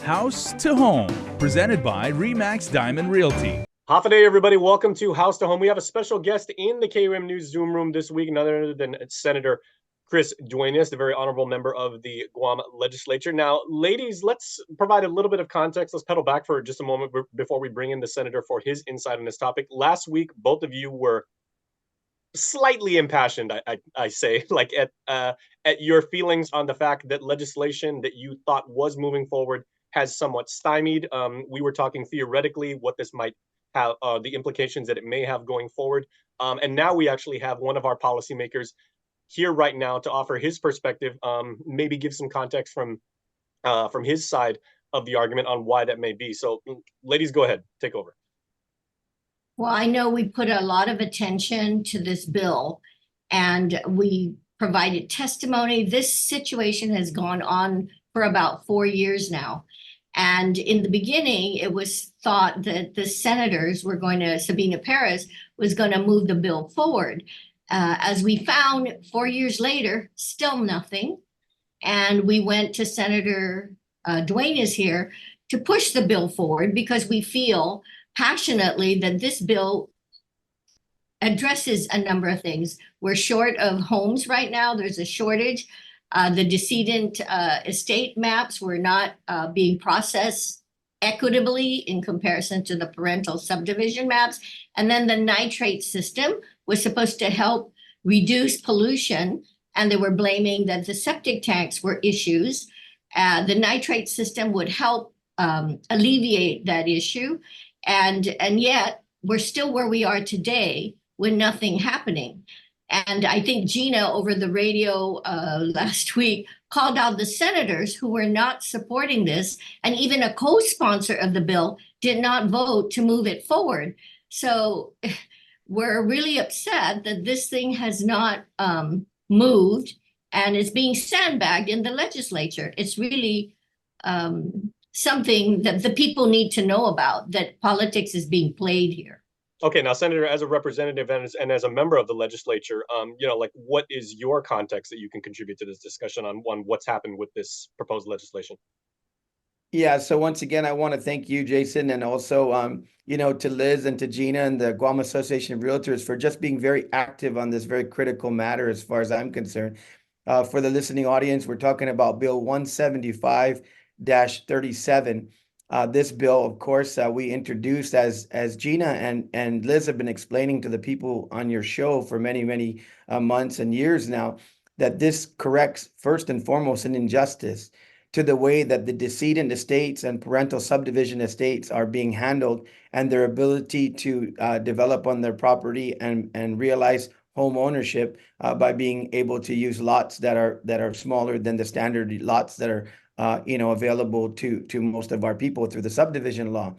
House to Home, presented by RE/MAX Diamond Realty. Half a day, everybody. Welcome to House to Home. We have a special guest in the KUM News Zoom room this week, none other than Senator Chris Duenas, the very honorable member of the Guam legislature. Now, ladies, let's provide a little bit of context. Let's pedal back for just a moment before we bring in the senator for his insight on this topic. Last week, both of you were slightly impassioned, I say, like at your feelings on the fact that legislation that you thought was moving forward has somewhat stymied. We were talking theoretically what this might have, the implications that it may have going forward. And now we actually have one of our policymakers here right now to offer his perspective, maybe give some context from his side of the argument on why that may be. So ladies, go ahead, take over. Well, I know we put a lot of attention to this bill and we provided testimony. This situation has gone on for about 4 years now. And in the beginning, it was thought that the senators were going to, Sabina Perez was going to move the bill forward. As we found 4 years later, still nothing. And we went to Senator Duenas here to push the bill forward because we feel passionately that this bill addresses a number of things. We're short of homes right now. There's a shortage. The decedent estate maps were not being processed equitably in comparison to the parental subdivision maps. And then the nitrate system was supposed to help reduce pollution, and they were blaming that the septic tanks were issues. The nitrate system would help alleviate that issue. And yet we're still where we are today with nothing happening. And I think Gina over the radio last week called out the senators who were not supporting this, and even a co-sponsor of the bill did not vote to move it forward. So we're really upset that this thing has not moved and is being sandbagged in the legislature. It's really something that the people need to know about, that politics is being played here. Okay, now, Senator, as a representative and as a member of the legislature, like what is your context that you can contribute to this discussion on what's happened with this proposed legislation? Yeah, so once again, I want to thank you, Jason, and also, to Liz and to Gina and the Guam Association of Realtors for just being very active on this very critical matter as far as I'm concerned. For the listening audience, we're talking about Bill 175-37. This bill, of course, we introduced as Gina and Liz have been explaining to the people on your show for many, many months and years now, that this corrects first and foremost an injustice to the way that the decedent estates and parental subdivision estates are being handled, and their ability to develop on their property and realize home ownership by being able to use lots that are smaller than the standard lots that are available to most of our people through the subdivision law.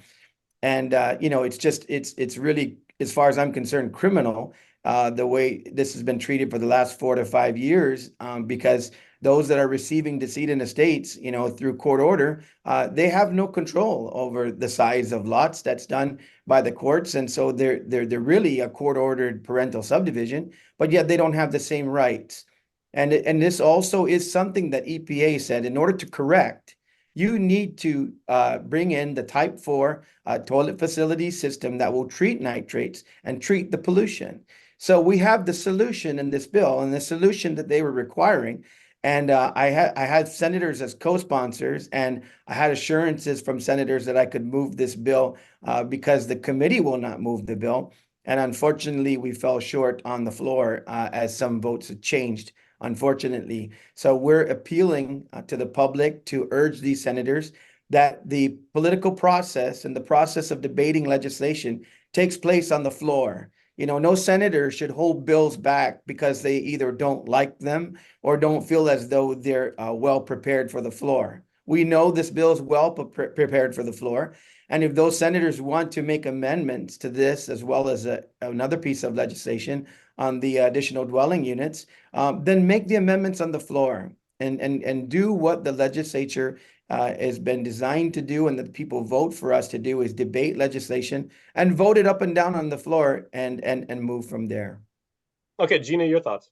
And it's really, as far as I'm concerned, criminal the way this has been treated for the last 4 to 5 years, because those that are receiving decedent estates, through court order, they have no control over the size of lots. That's done by the courts, and so they're really a court-ordered parental subdivision, but yet they don't have the same rights. And this also is something that EPA said, in order to correct, you need to bring in the Type 4 toilet facility system that will treat nitrates and treat the pollution. So we have the solution in this bill, and the solution that they were requiring. And I had senators as co-sponsors, and I had assurances from senators that I could move this bill because the committee will not move the bill. And unfortunately, we fell short on the floor as some votes had changed, unfortunately. So we're appealing to the public to urge these senators that the political process and the process of debating legislation takes place on the floor. No senator should hold bills back because they either don't like them or don't feel as though they're well prepared for the floor. We know this bill is well prepared for the floor. And if those senators want to make amendments to this, as well as another piece of legislation on the additional dwelling units, then make the amendments on the floor and do what the legislature has been designed to do, and that people vote for us to do, is debate legislation and vote it up and down on the floor and move from there. Okay, Gina, your thoughts.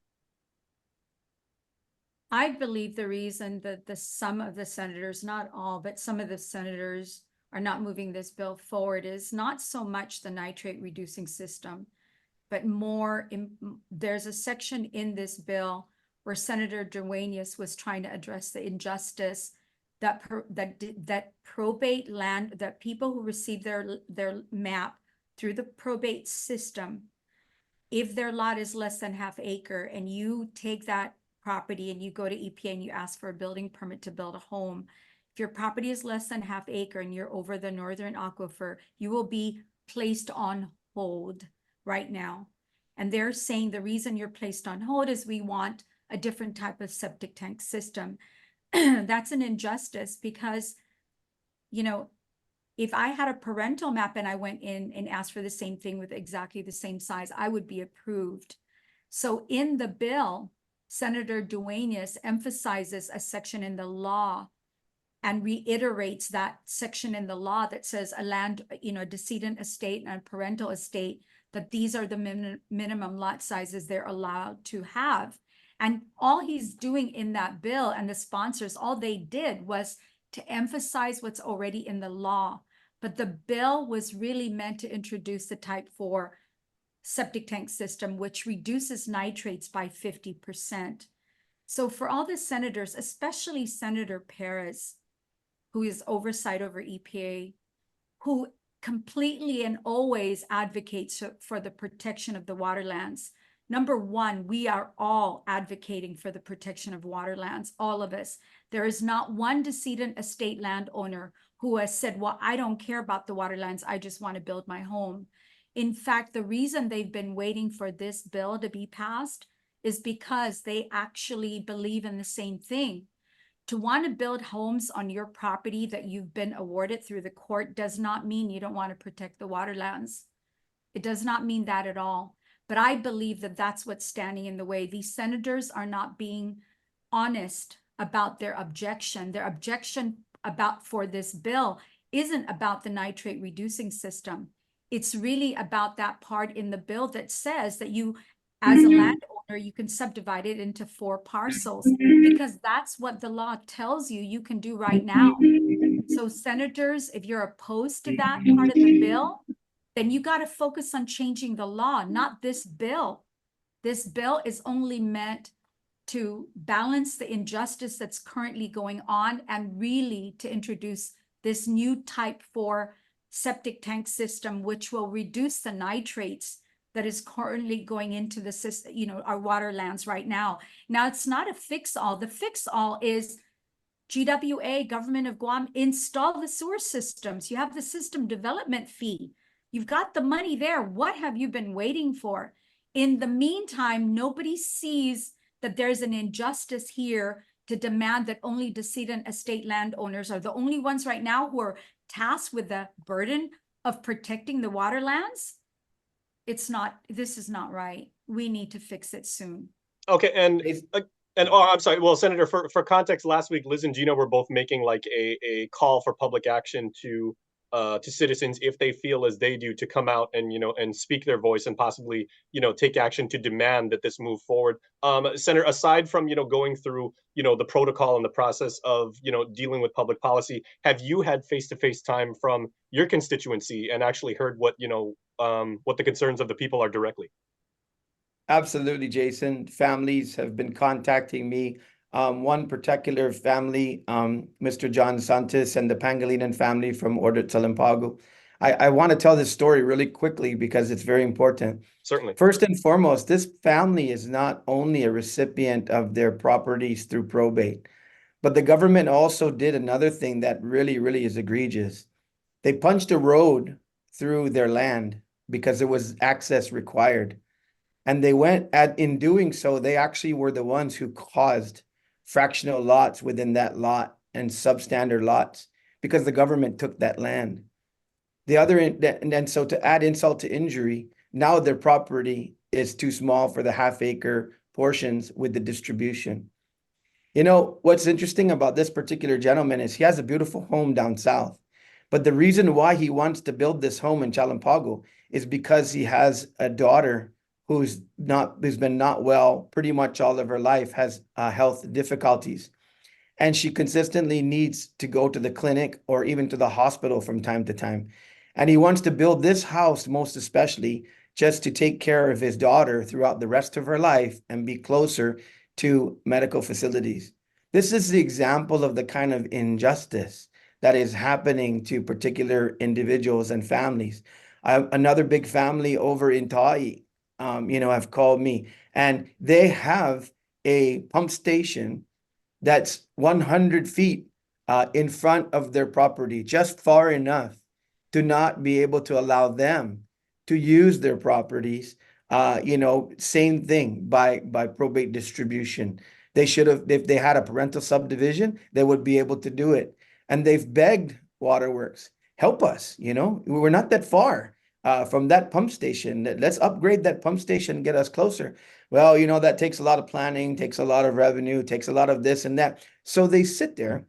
I believe the reason that some of the senators, not all, but some of the senators are not moving this bill forward is not so much the nitrate reducing system, but more, there's a section in this bill where Senator Duenas was trying to address the injustice that probate land, that people who receive their map through the probate system, if their lot is less than half acre and you take that property and you go to EPA and you ask for a building permit to build a home, if your property is less than half acre and you're over the northern aquifer, you will be placed on hold right now. And they're saying the reason you're placed on hold is we want a different type of septic tank system. That's an injustice because, you know, if I had a parental map and I went in and asked for the same thing with exactly the same size, I would be approved. So in the bill, Senator Duenas emphasizes a section in the law and reiterates that section in the law that says a land, you know, decedent estate and a parental estate, that these are the minimum lot sizes they're allowed to have. And all he's doing in that bill, and the sponsors, all they did was to emphasize what's already in the law. But the bill was really meant to introduce the type 4 septic tank system, which reduces nitrates by 50%. So for all the senators, especially Senator Perez, who is oversight over EPA, who completely and always advocates for the protection of the waterlands. Number one, we are all advocating for the protection of waterlands, all of us. There is not one decedent estate landowner who has said, well, I don't care about the waterlands, I just want to build my home. In fact, the reason they've been waiting for this bill to be passed is because they actually believe in the same thing. To want to build homes on your property that you've been awarded through the court does not mean you don't want to protect the waterlands. It does not mean that at all. But I believe that that's what's standing in the way. These senators are not being honest about their objection. Their objection for this bill isn't about the nitrate reducing system. It's really about that part in the bill that says that you, as a landowner, you can subdivide it into 4 parcels, because that's what the law tells you you can do right now. So senators, if you're opposed to that part of the bill, then you got to focus on changing the law, not this bill. This bill is only meant to balance the injustice that's currently going on and really to introduce this new type 4 septic tank system, which will reduce the nitrates that is currently going into the system, you know, our waterlands right now. Now, it's not a fix-all. The fix-all is GWA, Government of Guam, install the sewer systems. You have the system development fee. You've got the money there. What have you been waiting for? In the meantime, nobody sees that there's an injustice here to demand that only decedent estate landowners are the only ones right now who are tasked with the burden of protecting the waterlands. It's not, this is not right. We need to fix it soon. Okay, and oh, I'm sorry. Well, Senator, for context, last week Liz and Gina were both making like a call for public action to citizens, if they feel as they do, to come out and, you know, and speak their voice and possibly, you know, take action to demand that this move forward. Senator, aside from, you know, going through, you know, the protocol and the process of, you know, dealing with public policy, have you had face-to-face time from your constituency and actually heard what, you know, what the concerns of the people are directly? Absolutely, Jason. Families have been contacting me. One particular family, Mr. John Santos and the Pangilinan family from Order Talampago. I want to tell this story really quickly because it's very important. Certainly. First and foremost, this family is not only a recipient of their properties through probate, but the government also did another thing that really, really is egregious. They punched a road through their land because it was access required. And they in doing so, they actually were the ones who caused fractional lots within that lot and substandard lots because the government took that land. And so to add insult to injury, now their property is too small for the half-acre portions with the distribution. You know, what's interesting about this particular gentleman is he has a beautiful home down south. But the reason why he wants to build this home in Chalampago is because he has a daughter who's been not well pretty much all of her life, has health difficulties. And she consistently needs to go to the clinic or even to the hospital from time to time. And he wants to build this house, most especially, just to take care of his daughter throughout the rest of her life and be closer to medical facilities. This is the example of the kind of injustice that is happening to particular individuals and families. Another big family over in Ta'i, have called me, and they have a pump station that's 100 feet in front of their property, just far enough to not be able to allow them to use their properties. Same thing by probate distribution. They should have, if they had a parental subdivision, they would be able to do it. And they've begged Waterworks, help us, we're not that far from that pump station. Let's upgrade that pump station and get us closer. Well, that takes a lot of planning, takes a lot of revenue, takes a lot of this and that. So they sit there,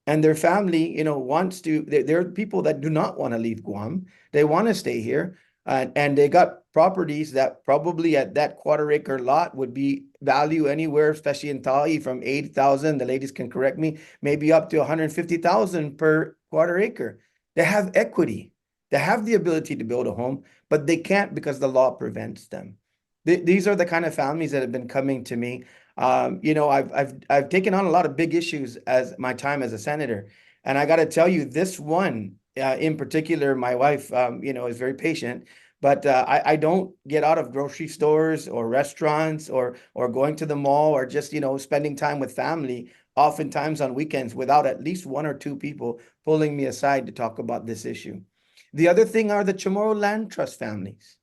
and their family, wants to, there are people that do not want to leave Guam. They want to stay here. And they got properties that probably at that 1/4 acre lot would be value anywhere, especially in Ta'i, from 80,000, the ladies can correct me, maybe up to 150,000 per 1/4 acre. They have equity. They have the ability to build a home, but they can't because the law prevents them. These are the kind of families that have been coming to me. I've taken on a lot of big issues as my time as a senator, and I got to tell you, this one in particular, my wife, is very patient. But I don't get out of grocery stores or restaurants or going to the mall or just spending time with family, oftentimes on weekends, without at least 1 or 2 people pulling me aside to talk about this issue. The other thing are the Chamorro Land Trust families.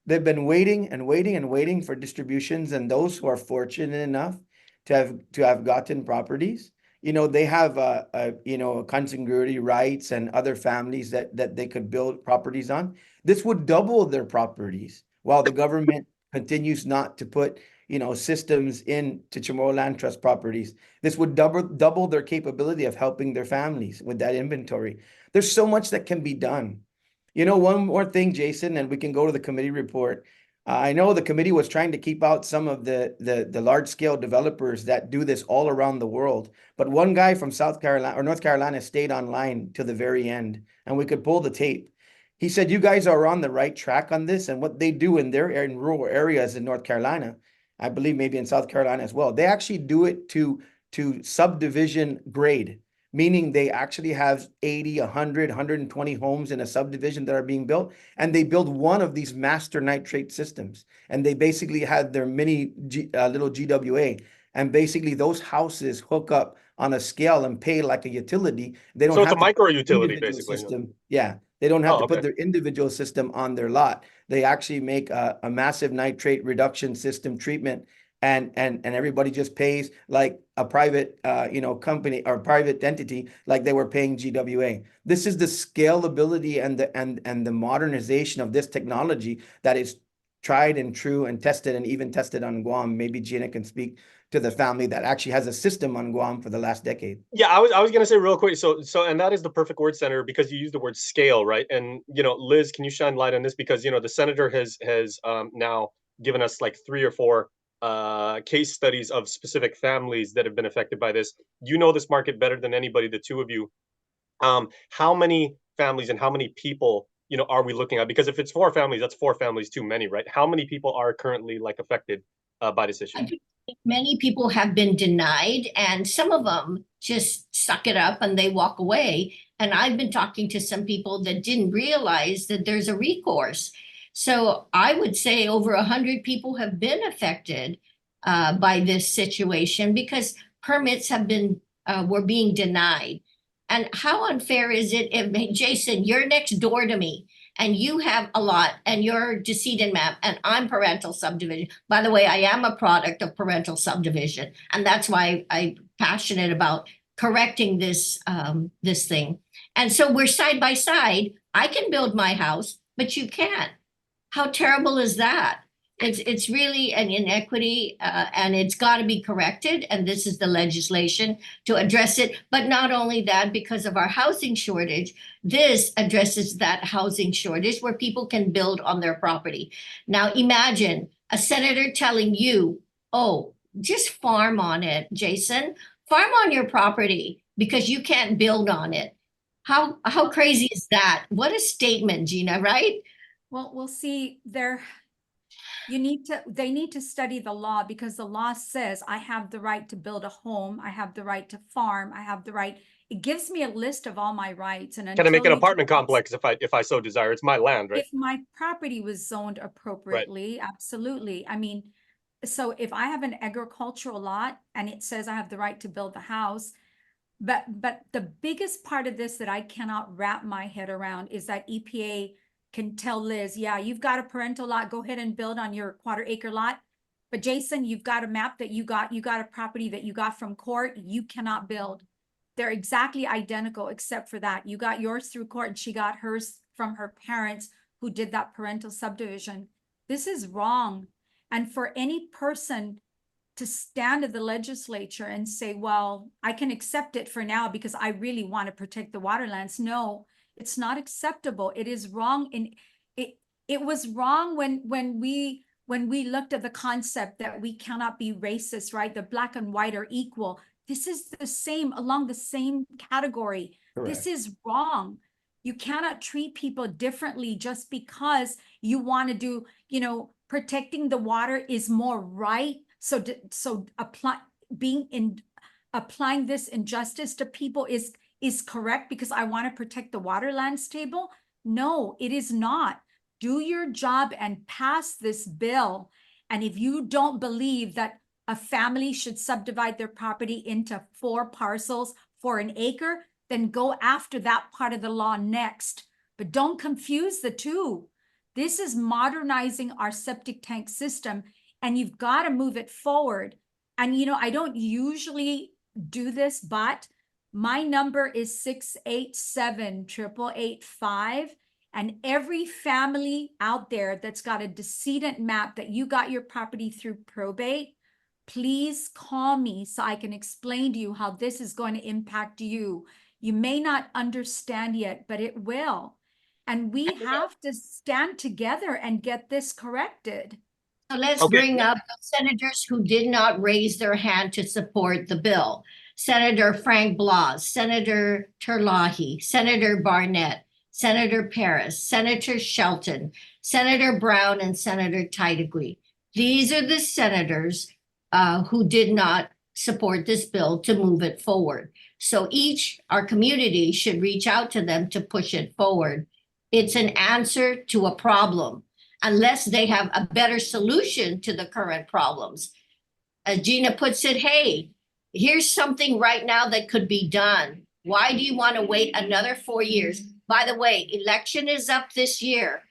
They've been waiting and waiting and waiting for distributions, and those who are fortunate enough to have gotten properties, they have contiguity rights and other families that they could build properties on. This would double their properties while the government continues not to put systems into Chamorro Land Trust properties. This would double their capability of helping their families with that inventory. There's so much that can be done. One more thing, Jason, and we can go to the committee report. I know the committee was trying to keep out some of the large-scale developers that do this all around the world. But one guy from South Carolina or North Carolina stayed online to the very end, and we could pull the tape. He said, you guys are on the right track on this, and what they do in rural areas in North Carolina, I believe maybe in South Carolina as well, they actually do it to subdivision grade, meaning they actually have 80, 100, 120 homes in a subdivision that are being built, and they build one of these master nitrate systems. And they basically had their mini little GWA, and basically those houses hook up on a scale and pay like a utility. They don't So it's have a micro utility, individual basically. system. Yeah, they don't have to put okay. their individual system on their lot. They actually make a massive nitrate reduction system treatment, and everybody just pays like a private company or private entity, like they were paying GWA. This is the scalability and the modernization of this technology that is tried and true and tested, and even tested on Guam. Maybe Gina can speak to the family that actually has a system on Guam for the last decade. Yeah, I was gonna say real quick. So and that is the perfect word, Senator, because you used the word scale, right? And Liz, can you shine light on this, because the senator has now given us like 3 or 4 case studies of specific families that have been affected by this. You know this market better than anybody, the two of you. How many families and how many people are we looking at? Because if it's 4 families, that's 4 families too many, right? How many people are currently affected by this issue? I think many people have been denied, and some of them just suck it up and they walk away. And I've been talking to some people that didn't realize that there's a recourse. So I would say over 100 people have been affected by this situation because permits were being denied. And how unfair is it if, Jason, you're next door to me and you have a lot and you're decedent map and I'm parental subdivision. By the way, I am a product of parental subdivision, and that's why I'm passionate about correcting this thing. And so we're side by side. I can build my house, but you can't. How terrible is that? It's really an inequity, and it's got to be corrected. And this is the legislation to address it. But not only that, because of our housing shortage, this addresses that housing shortage where people can build on their property. Now, imagine a senator telling you, "Oh, just farm on it, Jason. Farm on your property because you can't build on it." How crazy is that? What a statement, Gina, right? Well, we'll see there. They need to study the law, because the law says I have the right to build a home. I have the right to farm. I have the right. It gives me a list of all my rights. And Can I make an until you apartment do- complex if I so desire? It's my land, right? If my property was zoned appropriately, absolutely. I mean, so if I have an agricultural lot and it says I have the right to build the house, but the biggest part of this that I cannot wrap my head around is that EPA can tell Liz, yeah, you've got a parental lot, go ahead and build on your 1/4 acre lot. But Jason, you've got a map that you got a property that you got from court, you cannot build. They're exactly identical, except for that. You got yours through court and she got hers from her parents who did that parental subdivision. This is wrong. And for any person to stand at the legislature and say, well, I can accept it for now because I really want to protect the waterlands. No, it's not acceptable. It is wrong. And it was wrong when we looked at the concept that we cannot be racist, right? The black and white are equal. This is the same, along the same category. Correct. This is wrong. You cannot treat people differently just because you want to do, protecting the water is more right. So applying this injustice to people is correct because I want to protect the waterlands table? No, it is not. Do your job and pass this bill. And if you don't believe that a family should subdivide their property into 4 parcels for 1 acre, then go after that part of the law next. But don't confuse the two. This is modernizing our septic tank system, and you've got to move it forward. And, I don't usually do this, but my number is 687-888-5. And every family out there that's got a decedent map that you got your property through probate, please call me so I can explain to you how this is going to impact you. You may not understand yet, but it will. And we have to stand together and get this corrected. So let's Okay. bring up the senators who did not raise their hand to support the bill. Senator Frank Blas, Senator Terlahi, Senator Barnett, Senator Paris, Senator Shelton, Senator Brown, and Senator Titlegy. These are the senators who did not support this bill to move it forward. So our community should reach out to them to push it forward. It's an answer to a problem, unless they have a better solution to the current problems. As Gina puts it, hey, here's something right now that could be done. Why do you want to wait another 4 years? By the way, election is up this year.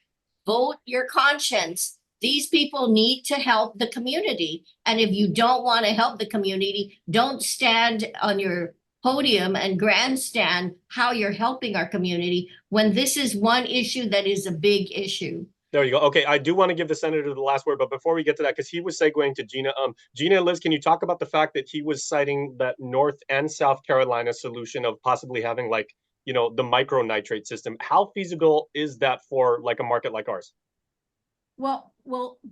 Vote your conscience. These people need to help the community. And if you don't want to help the community, don't stand on your podium and grandstand how you're helping our community when this is one issue that is a big issue. There you go. Okay, I do want to give the senator the last word, but before we get to that, because he was segueing to Gina, Gina and Liz, can you talk about the fact that he was citing that North and South Carolina solution of possibly having the micronitrate system? How feasible is that for like a market like ours? Well,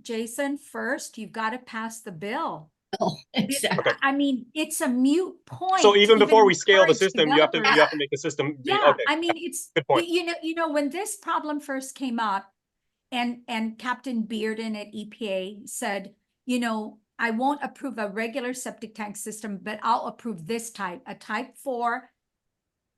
Jason, first you've got to pass the bill. Oh, exactly. Okay. I mean, it's a moot point. So even before we scale the encourage system, you have to make the system. Yeah, Okay. I mean, it's Good point. When this problem first came up, and Captain Bearden at EPA said, I won't approve a regular septic tank system, but I'll approve this type, a type 4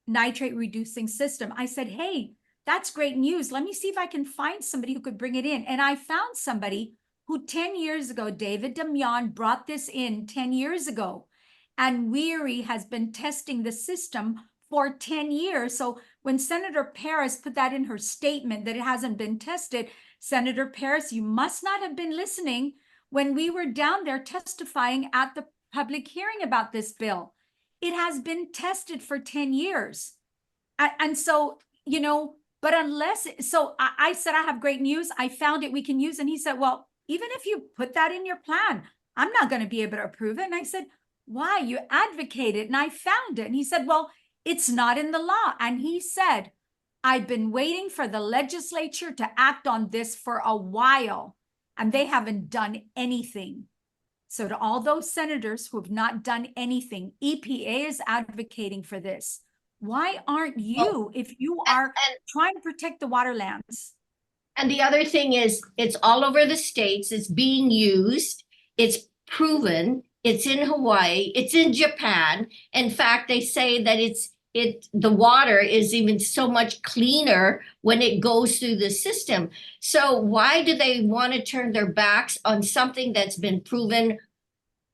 nitrate reducing system. I said, hey, that's great news. Let me see if I can find somebody who could bring it in. And I found somebody who 10 years ago, David Damian, brought this in 10 years ago. And Weary has been testing the system for 10 years. So when Senator Paris put that in her statement that it hasn't been tested, Senator Paris, you must not have been listening when we were down there testifying at the public hearing about this bill. It has been tested for 10 years. And so, but I said, I have great news. I found it we can use. And he said, well, even if you put that in your plan, I'm not going to be able to approve it. And I said, why? You advocated and I found it. And he said, well, it's not in the law. And he said, I've been waiting for the legislature to act on this for a while, and they haven't done anything. So to all those senators who have not done anything, EPA is advocating for this. Why aren't you, if you are trying to protect the waterlands? And the other thing is, it's all over the states, it's being used, it's proven, it's in Hawaii, it's in Japan. In fact, they say that the water is even so much cleaner when it goes through the system. So why do they want to turn their backs on something that's been proven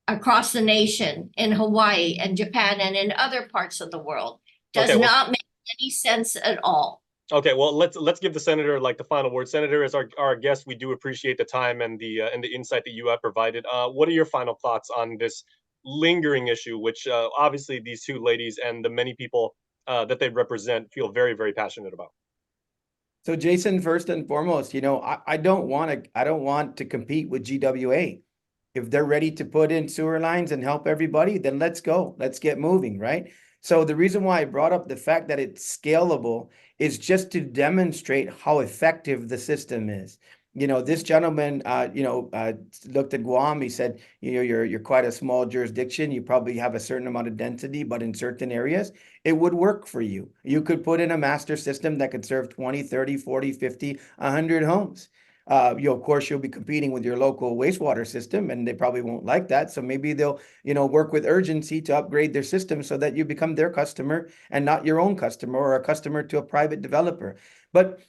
across the nation in Hawaii and Japan and in other parts of the world? Does not make any sense at all. Okay, well, let's give the senator like the final word. Senator, as our guest, we do appreciate the time and the insight that you have provided. What are your final thoughts on this lingering issue, which obviously these two ladies and the many people that they represent feel very, very passionate about? So Jason, first and foremost, I don't want to compete with GWA. If they're ready to put in sewer lines and help everybody, then let's go. Let's get moving, right? So the reason why I brought up the fact that it's scalable is just to demonstrate how effective the system is. This gentleman, looked at Guam. He said, you're quite a small jurisdiction. You probably have a certain amount of density, but in certain areas, it would work for you. You could put in a master system that could serve 20, 30, 40, 50, 100 homes. Of course, you'll be competing with your local wastewater system, and they probably won't like that. So maybe they'll, work with urgency to upgrade their system so that you become their customer and not your own customer or a customer to a private developer. But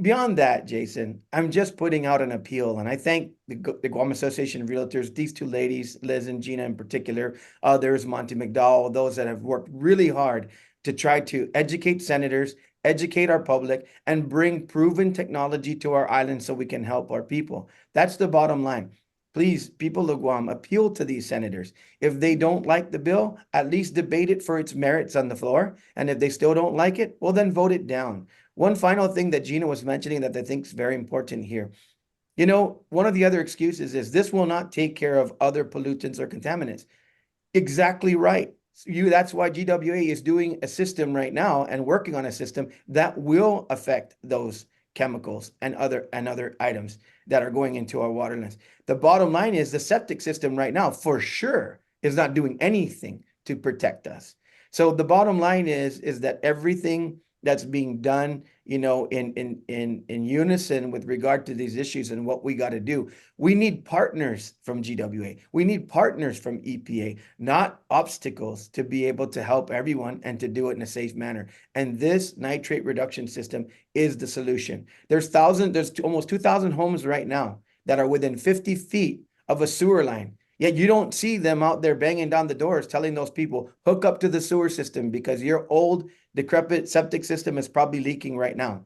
beyond that, Jason, I'm just putting out an appeal, and I thank the Guam Association of Realtors, these two ladies, Liz and Gina in particular, others, Monty McDowell, those that have worked really hard to try to educate senators, educate our public, and bring proven technology to our island so we can help our people. That's the bottom line. Please, people of Guam, appeal to these senators. If they don't like the bill, at least debate it for its merits on the floor. And if they still don't like it, well, then vote it down. One final thing that Gina was mentioning that I think is very important here. One of the other excuses is this will not take care of other pollutants or contaminants. Exactly right. That's why GWA is doing a system right now and working on a system that will affect those chemicals and other items that are going into our waterlands. The bottom line is the septic system right now for sure is not doing anything to protect us. So the bottom line is that everything that's being done, in unison with regard to these issues and what we got to do. We need partners from GWA. We need partners from EPA, not obstacles, to be able to help everyone and to do it in a safe manner. And this nitrate reduction system is the solution. There's almost 2,000 homes right now that are within 50 feet of a sewer line. Yet you don't see them out there banging down the doors telling those people, hook up to the sewer system because your old decrepit septic system is probably leaking right now.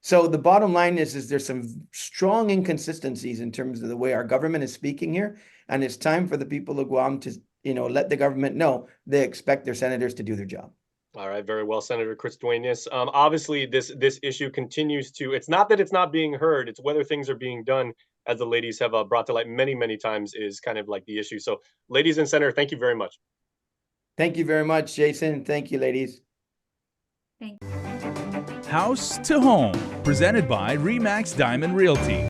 So the bottom line is there's some strong inconsistencies in terms of the way our government is speaking here. And it's time for the people of Guam to, let the government know they expect their senators to do their job. All right, very well, Senator Chris Duenas. Obviously, this issue continues to, it's not that it's not being heard, it's whether things are being done, as the ladies have brought to light many, many times, is kind of like the issue. So ladies and Senator, thank you very much. Thank you very much, Jason. Thank you, ladies. Thank you. House to Home, presented by RE/MAX Diamond Realty.